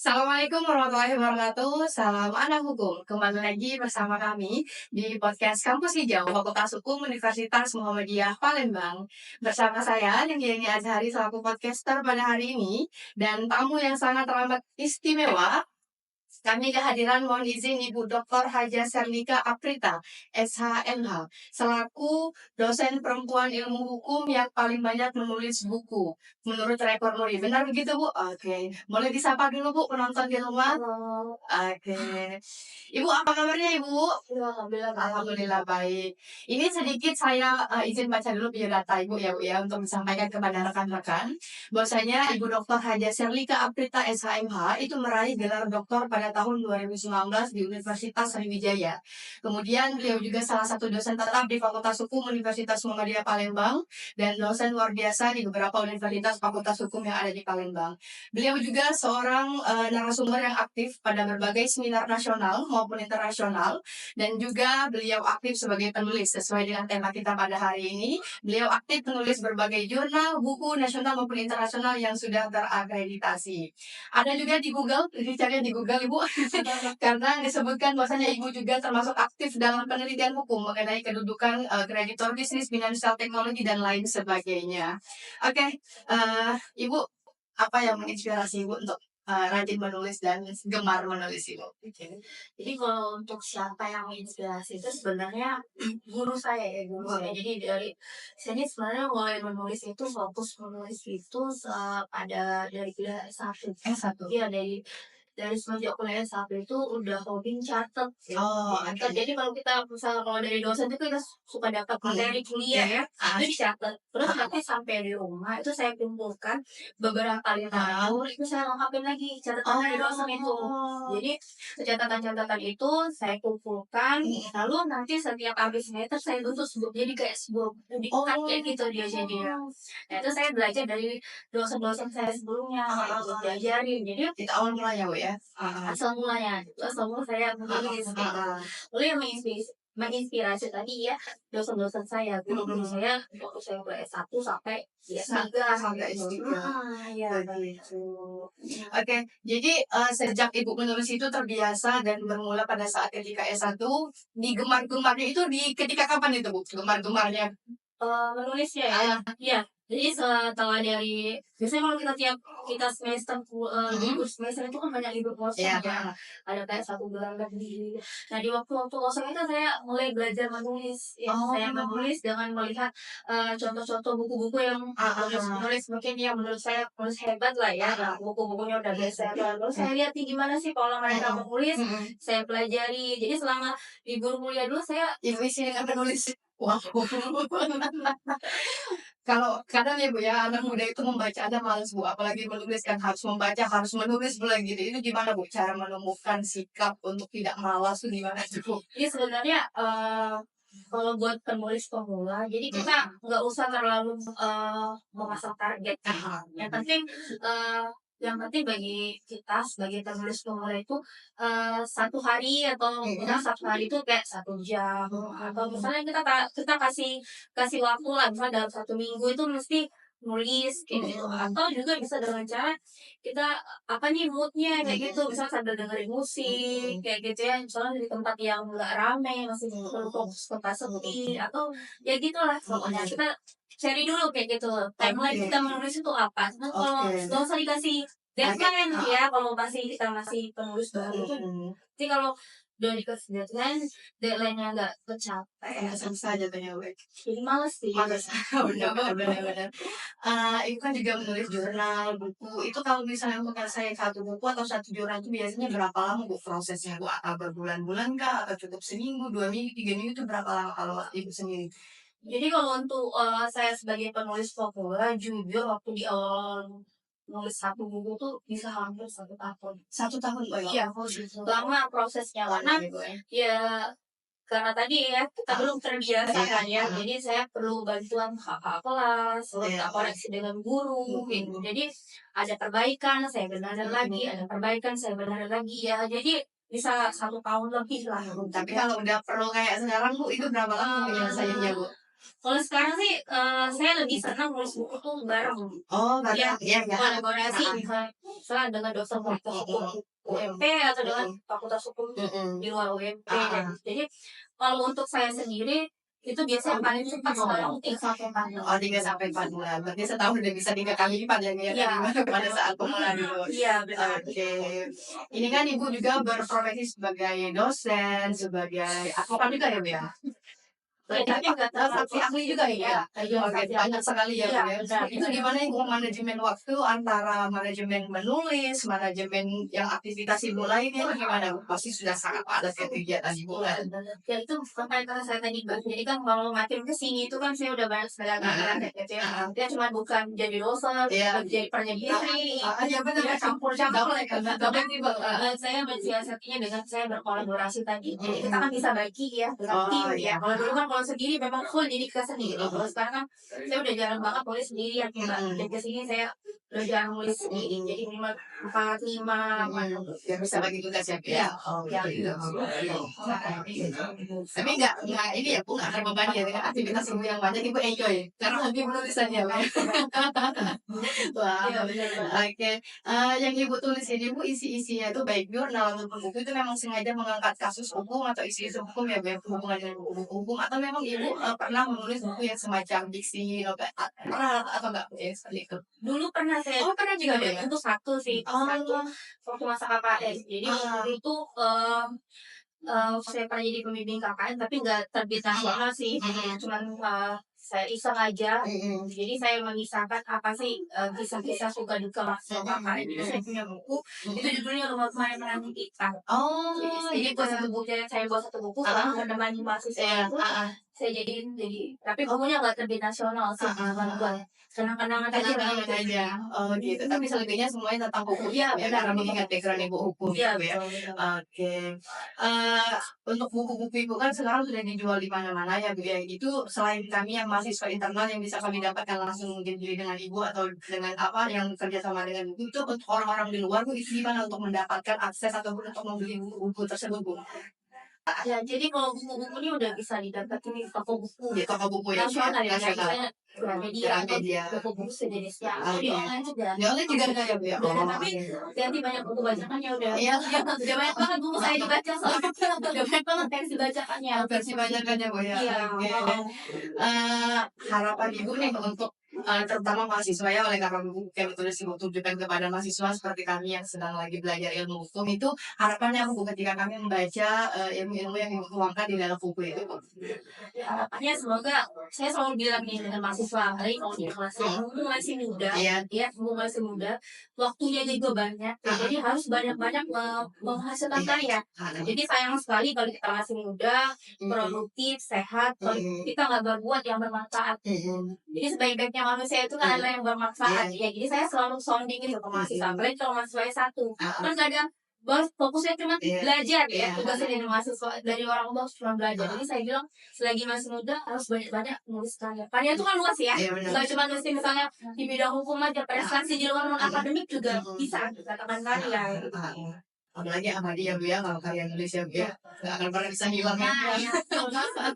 Assalamualaikum warahmatullahi wabarakatuh. Salam anak hukum. Kembali lagi bersama kami di podcast Kampus Hijau Fakultas Hukum Universitas Muhammadiyah Palembang. Bersama saya Nindini Azhari selaku podcaster pada hari ini dan tamu yang sangat teramat istimewa. Kami kehadiran mohon izin Ibu Dr. Haja Serlika Aprita, SHMH, selaku dosen perempuan ilmu hukum yang paling banyak menulis buku menurut rekor muri. Benar begitu, Bu? Oke. Boleh disapa dulu, Bu, penonton di rumah? Halo. Oke. Ibu, apa kabarnya, Ibu? Ya, alhamdulillah baik. Alhamdulillah baik. Ini sedikit saya izin baca dulu biodata Ibu ya Bu ya untuk disampaikan kepada rekan-rekan. Bahwasanya Ibu Dr. Haja Serlika Aprita SHMH itu meraih gelar doktor pada tahun 2019 di Universitas Sriwijaya. Kemudian beliau juga salah satu dosen tetap di Fakultas Hukum Universitas Muhammadiyah Palembang dan dosen luar biasa di beberapa universitas Fakultas Hukum yang ada di Palembang. Beliau juga seorang narasumber yang aktif pada berbagai seminar nasional maupun internasional dan juga beliau aktif sebagai penulis sesuai dengan tema kita pada hari ini. Beliau aktif menulis berbagai jurnal, buku nasional maupun internasional yang sudah terakreditasi. Ada juga di Google, dicari di Google Ibu, karena disebutkan bahwasanya Ibu juga termasuk aktif dalam penelitian hukum mengenai kedudukan kreditor bisnis, finansial teknologi dan lain sebagainya. Oke, Ibu, apa yang menginspirasi Ibu untuk rajin menulis dan gemar menulis Ibu? Oke. Jadi kalau untuk siapa yang menginspirasi itu sebenarnya guru saya ya, guru saya. Jadi dari sini sebenarnya mulai menulis itu fokus menulis itu pada dari kuliah S1. S1. Iya dari semenjak kuliah S1 itu udah hobi catet ya. Oh, Catet. oke. Jadi kalau kita misalnya kalau dari dosen itu kita suka dapat materi kuliah ya, itu dicatat. Terus nanti sampai di rumah itu saya kumpulkan beberapa literatur itu saya lengkapin lagi catatan dari dosen itu. Jadi catatan-catatan itu saya kumpulkan, lalu nanti setiap habis semester saya tuntut jadi kayak sebuah buku dikat kayak gitu dia jadinya. Nah itu saya belajar dari dosen-dosen saya sebelumnya, itu diajarin. Jadi Itu awal mulanya Bu ya? asal mulanya, itu asal mula saya menulis gitu. Lalu yang menginspirasi tadi ya dosen-dosen saya, guru-guru saya waktu saya kuliah S1 sampai S3 Sampai gitu. S3. Iya. Begitu. Oke, jadi sejak Ibu menulis itu terbiasa dan bermula pada saat ketika S1, digemar-gemarnya itu di ketika kapan itu Bu? Gemar-gemarnya? Menulisnya ya. Iya. Jadi setelah dari biasanya kalau kita semester libur semester itu kan banyak libur kosong Iya, ya. Ada kayak 1 bulan lebih. Nah di waktu-waktu kosong itu saya mulai belajar menulis. Ya, saya menulis dengan melihat contoh-contoh buku-buku yang penulis mungkin yang menurut saya penulis hebat lah ya. Nah, buku-bukunya udah bestseller. Terus saya lihat nih gimana sih pola mereka menulis. Saya pelajari. Jadi selama libur kuliah dulu saya Ibu isi dengan menulis. Wow. Kalau kadang ya Bu ya, anak muda itu membaca ada males Bu, apalagi menulis kan harus membaca, harus menulis pula gitu. Itu gimana Bu cara menemukan sikap untuk tidak malas tuh gimana tuh Bu? Iya sebenarnya kalau buat penulis pemula, jadi kita nggak usah terlalu memasang target. Yang penting eh, yang penting bagi kita sebagai penulis pemula itu 1 hari atau misalnya 1 hari itu kayak 1 jam atau misalnya kita kasih kasih waktu lah misalnya dalam 1 minggu itu mesti nulis kayak gitu atau juga bisa dengan cara kita apa nih moodnya kayak gitu misalnya sambil dengerin musik kayak gitu ya misalnya di tempat yang nggak rame masih fokus tempat sepi atau ya gitulah pokoknya kita cari dulu kayak gitu timeline kita menulis itu apa nah, kalau nggak usah dikasih deadline ya kalau masih penulis baru jadi kalau udah dikasih deadline-nya nggak tercapai Selesai jatuhnya Bu. jadi males sih Males. Benar-benar. Ibu kan juga menulis jurnal, buku. Itu kalau misalnya untuk saya satu buku atau satu jurnal itu biasanya berapa lama Bu prosesnya Bu? Apa berbulan-bulan kah? Atau cukup seminggu, 2 minggu, 3 minggu itu berapa lama kalau Ibu sendiri? jadi kalau untuk saya sebagai penulis pemula jujur waktu di awal nulis 1 buku tuh bisa hampir 1 tahun. 1 tahun Oh Iya, lama prosesnya karena ya karena tadi ya kita belum terbiasa kan ya, jadi saya perlu bantuan kakak kelas, terus koreksi dengan guru, gitu. Jadi ada perbaikan, saya benerin lagi, ada perbaikan, saya benerin lagi ya. Jadi bisa 1 tahun lebih lah. Tapi kalau udah perlu kayak sekarang Bu, itu berapa lama penyelesaiannya Bu? Kalau sekarang sih, saya lebih senang nulis buku tuh bareng. Oh, Iya, bareng, iya ya, kolaborasi heeh, misalnya dengan dosen fakultas hukum UMP atau dengan fakultas hukum mhm, di luar UMP. heeh. Jadi kalau untuk saya sendiri itu biasanya paling cepat sekarang 3 sampai 4 Oh, bulan. 3 sampai 4 bulan, berarti setahun udah bisa 3 kali lipat ya, Mia, Iya, daripada pada saat pemula dulu. iya benar. Oke, ini kan Ibu juga berprofesi sebagai dosen, sebagai advokat juga ya, Bu, ya? Iya, Berarti tapi nggak saksi terlalu ahli juga iya, ya? iya Oke, saksi ahli. banyak sekali ya, Bu, Iya, ya. benar Itu benar. gimana Ibu manajemen waktu antara manajemen menulis, manajemen yang aktivitas Ibu lainnya itu gimana, Bu? Pasti sudah sangat padat ya kegiatan Ibu Iya, kan? ya itu sampai kata saya tadi Mbak, jadi kan kalau makin ke sini itu kan saya udah banyak sekali Heeh, praktek gitu ya. heeh, Dia cuma bukan jadi dosen, iya. jadi peneliti, Heeh, iya bener, ya campur-campur double lah kan. double Bahkan timbal, heeh. saya mensiasatinya dengan saya berkolaborasi tadi. Jadi kita Mhm. kan bisa bagi ya dengan tim Oh, ya. iya. Kalau dulu kan kalau sendiri memang full jadi kita sendiri. Kalau Mhm, sekarang kan saya udah jarang banget nulis sendirian ya Mbak. mhm, Dan ke sini saya udah jarang nulis sendiri. mhm, Jadi minimal 4, 5 mhm. Biar bisa bagi tugas ya, Bu, ya? Iya, Oh, iya. gitu. Tapi nggak ini ya, Bu, nggak terbebani ya dengan aktivitas Ibu yang banyak, Ibu enjoy? Karena hobi menulisannya, Bu, ya? Wah, Iya benar Mbak. oke. Yang Ibu tulis ini, Bu, isi-isinya itu baik jurnal ataupun buku itu memang sengaja mengangkat kasus hukum atau isu-isu hukum ya, Bu, yang berhubungan dengan buku-buku hukum atau memang Ibu, pernah menulis buku yang semacam diksi, novel pernah atau enggak, Bu, ya seperti itu? Dulu pernah saya Oh, pernah juga, Bu, ada ya? itu satu sih, satu Oh, waktu masa KKN. Jadi heeh, waktu itu, saya pernah jadi pembimbing KKN tapi nggak terbit nasional sih, mhm, cuman, saya iseng aja. mhm, Jadi saya mengisahkan apa sih, kisah-kisah suka duka mahasiswa KKN. Jadi saya punya buku, itu mhm. judulnya Rumah Teman Menanti Kita. Oh, Jadi gitu. buat satu buku saya buat satu buku Heeh, selama menemani mahasiswa iya, itu, heeh, saya jadiin tapi bukunya nggak terbit nasional sih, heeh, cuman buat heeh. kenang-kenangan aja Kenangan gitu. aja. Oh, gitu. Tapi selebihnya semuanya tentang hukum Iya ya, benar, karena mengingat background Ibu hukum iya gitu ya. betul betul. Oke. Eee, untuk buku-buku Ibu kan sekarang sudah dijual di mana-mana ya, Bu, ya. Itu selain kami yang mahasiswa internal yang bisa kami dapatkan langsung mungkin jadi dengan Ibu atau dengan apa, yang kerja sama dengan Ibu, itu untuk orang-orang di luar, Bu, itu gimana untuk mendapatkan akses ataupun untuk membeli buku-buku tersebut, Bu? Ya, jadi kalau buku-buku ini udah bisa didapetin di toko buku Di toko buku yang nasional ya, nasional, misalnya Gramedia atau Gramedia. toko buku sejenisnya. Di Oke. online juga. Di online juga ada ya, Bu, ya? Udah ada, Oh, tapi oke. ganti banyak buku bacakannya udah. Iya. Udah banyak banget buku saya dibaca soalnya. Udah banyak banget versi bacakannya. Oh, versi bajakannya, Bu, ya? Iya, Oke. heeh. Harapan Ibu nih untuk, terutama mahasiswa ya, oleh karena buku yang ditulis Ibu tujukan kepada mahasiswa seperti kami yang sedang lagi belajar ilmu hukum itu, harapannya apa, Bu, ketika kami membaca, ilmu-ilmu yang Ibu tuangkan di dalam buku itu, Bu? Harapannya semoga saya selalu bilang nih dengan mahasiswa, apalagi kalau di kelas mumpung masih muda, Iya, ya mumpung masih muda, waktunya juga banyak, ya, jadi harus banyak-banyak menghasilkan iya, karya. heeh, Jadi sayang sekali kalau kita masih muda, mhm, produktif, sehat, kalau mhm, kita nggak berbuat yang bermanfaat. mhm, Jadi sebaik-baiknya manusia itu kan mhm, adalah yang iya, bermanfaat. Ya, jadi saya selalu sounding itu ke mahasiswa, mhm, apalagi kalau mahasiswanya satu. heeh, Kan kadang fokusnya cuma iya, belajar ya, iya, tugasnya heeh, dari mahasiswa, dari orang tua cuma belajar. heeh, Jadi saya bilang selagi masih muda harus banyak-banyak nulis karya. Karya itu kan luas ya, iya benar, nggak cuma nulis misalnya di bidang hukum aja, prestasi di luar non mhm, akademik juga mhm. bisa dikatakan Heeh, karya. heeh. Apalagi Ahmadiyah, Bu, ya, kalau karya nulis ya, Bu, ya, nggak akan pernah bisa hilang ya. Nah, ya betul banget.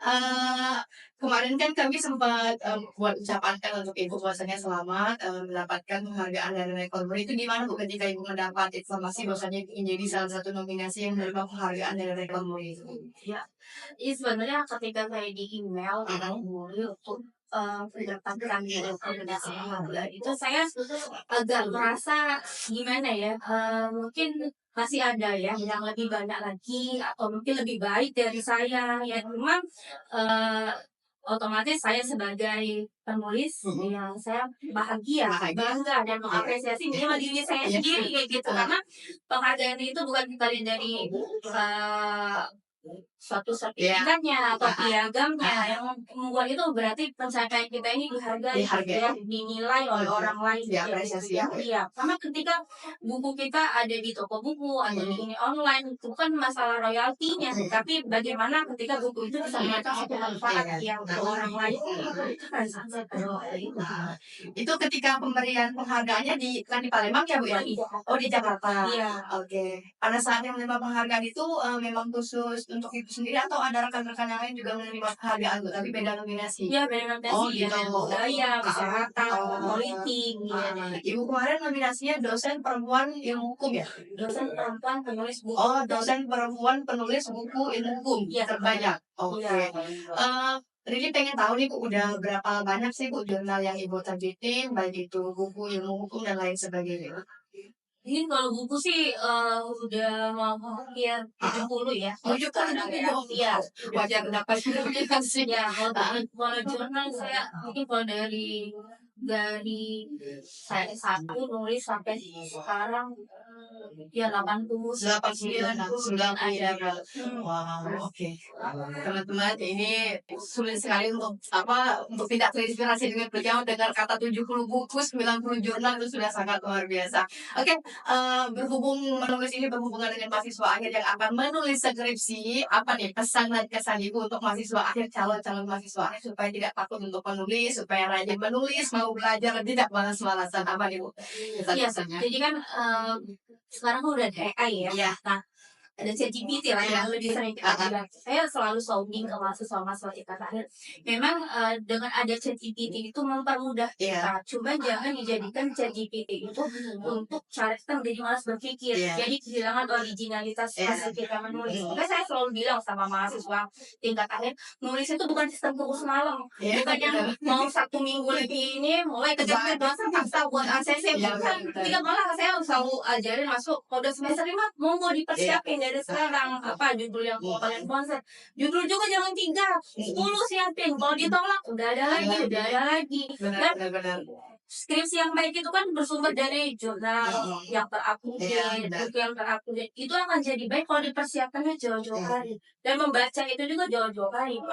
Eee, kemarin kan kami sempat, buat ucapankan untuk Ibu bahwasanya selamat, mendapatkan penghargaan dari Rekor Muri. Itu gimana, Bu, ketika Ibu mendapat informasi bahwasanya itu menjadi salah satu nominasi yang menerima penghargaan dari Rekor Muri itu? Ya, ini sebenarnya ketika saya di email Mhm, dulu untuk mendapatkan rekomendasi itu saya agak merasa gimana ya, mungkin masih ada ya yang lebih banyak lagi atau mungkin lebih baik dari saya ya memang eh, otomatis saya sebagai penulis mhm. yang saya bahagia, Bahagia, bangga dan iya, mengapresiasi iya, minimal diri saya iya, sendiri kayak gitu heeh, karena penghargaan itu bukan kita lihat dari eh, suatu iya, sertifikatnya atau heeh, piagamnya heeh, yang membuat itu berarti pencapaian kita ini dihargai gitu dihargai, ya, dinilai oleh oke, orang lain kayak gitu diapresiasi ya. ya, Bu, ya? Iya, sama ketika buku kita ada di toko buku atau di Mhm, ini online itu kan masalah royaltinya, mhm, tapi bagaimana ketika buku itu bisa memberikan suatu manfaat iya, yang untuk heeh, orang lain mhm. itu kan sangat Nah, itu ketika pemberian penghargaannya di Palembang ya, Bu, ya? Oh, di Jakarta. Iya. Oke. Pada saat yang menerima penghargaan itu, memang khusus untuk Ibu itu sendiri atau ada rekan-rekan yang lain juga menerima penghargaan Bu, tapi beda nominasi? Iya, beda Oh nominasi ya, gitu. dari budaya, kesehatan, Oh. politik, iya deh. Ibu kemarin nominasinya dosen perempuan ilmu hukum ya? Dosen perempuan penulis buku. Oh, dosen perempuan penulis buku ilmu hukum Iya, terbanyak. iya. Oke. Riri pengen tahu nih Bu, udah berapa banyak sih Bu jurnal yang Ibu terbitin, baik itu buku ilmu hukum dan lain sebagainya? Ini kalau buku sih udah mau hampir 70 ya. 70 buku. Iya. Wajar dapat nominasi. Ya, kalau jurnal saya mungkin kalau dari saya S1 nulis sampai sekarang ya 89 ada. Wow, oke. Teman-teman, ini sulit sekali untuk tidak terinspirasi dengan beliau dengar kata 70 buku, 90 jurnal itu sudah sangat luar biasa. Oke, berhubung menulis ini berhubungan dengan mahasiswa akhir yang akan menulis skripsi, apa nih pesan dan kesan Ibu untuk mahasiswa akhir, calon-calon mahasiswa akhir supaya tidak takut untuk menulis, supaya rajin menulis, mau belajar dan tidak malas-malasan, apa nih Bu? Iya, Pesan-pesannya? jadi kan sekarang kan udah ada AI ya. Iya. Nah, ada ChatGPT lah yang lebih sering kita bilang. Saya selalu sounding ke mahasiswa-mahasiswa kita akhir. Memang dengan ada ChatGPT itu mempermudah Iya. kita. Cuma jangan dijadikan ChatGPT itu untuk cara kita menjadi malas berpikir. Iya. Jadi kehilangan originalitas Iya. hasil kita menulis. Makanya saya selalu bilang sama mahasiswa tingkat akhir, nulis itu bukan sistem tunggu semalam. Iya, Bukan yang mau 1 minggu lagi ini mulai kejar dosen paksa buat ACC. Iya, Bukan. betul. Kita malah saya selalu ajarin masuk kode semester 5 mau dipersiapin dari sekarang apa judul yang mau kalian konsep. Judul juga jangan 3, 10 siapin. Kalau ditolak udah ada lagi. Dan Benar. skripsi yang baik itu kan bersumber dari jurnal yang terupdate, Iya, buku yang terupdate. Itu akan jadi baik kalau dipersiapkannya jauh-jauh hari. Dan membaca itu juga jauh-jauh hari.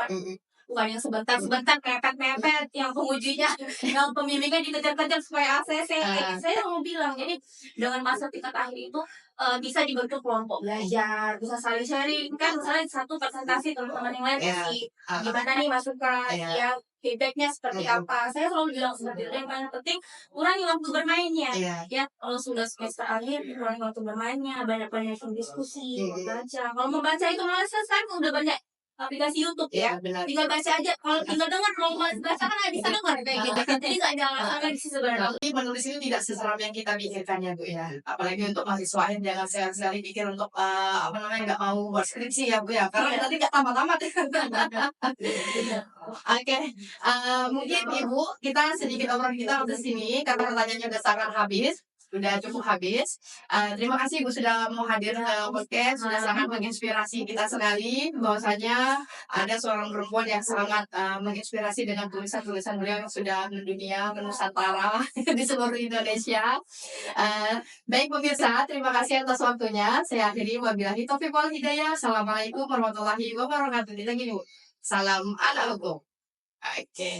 Bukan yang sebentar-sebentar mepet-mepet yang pengujinya yang pembimbingnya dikejar-kejar supaya ACC. Saya mau bilang jadi dengan masa tingkat akhir itu bisa dibentuk kelompok belajar, bisa saling sharing kan misalnya satu presentasi teman-teman yang lain kasih gimana nih masukan ya feedbacknya seperti apa. Saya selalu bilang seperti itu. Yang paling penting kurangi waktu bermainnya. Ya kalau sudah semester akhir kurangi waktu bermainnya, banyak-banyak diskusi, membaca. Kalau membaca itu malah sekarang udah banyak aplikasi YouTube ya. Benar. Tinggal baca aja. Kalau tinggal dengar kalau mau baca kan nggak bisa dengar kayak gitu. Jadi nggak ada alasan sih sebenarnya. Tapi menulis itu tidak seseram yang kita pikirkan ya Bu ya. Apalagi untuk mahasiswa akhir jangan sekali-sekali pikir untuk nggak mau buat skripsi ya Bu ya. Karena nanti nggak tamat-tamat. Oke, mungkin Ibu kita sedikit obrolan kita untuk sini karena pertanyaannya udah sangat habis. Sudah cukup habis. Terima kasih Ibu sudah mau hadir ke podcast, sudah sangat menginspirasi kita sekali. Bahwasanya ada seorang perempuan yang sangat menginspirasi dengan tulisan-tulisan beliau yang sudah mendunia menusantara di seluruh Indonesia. Baik pemirsa, terima kasih atas waktunya. Saya akhiri wabillahi taufiq wal hidayah. Assalamualaikum warahmatullahi wabarakatuh. Kita gini Bu. Salam ala hukum. Oke.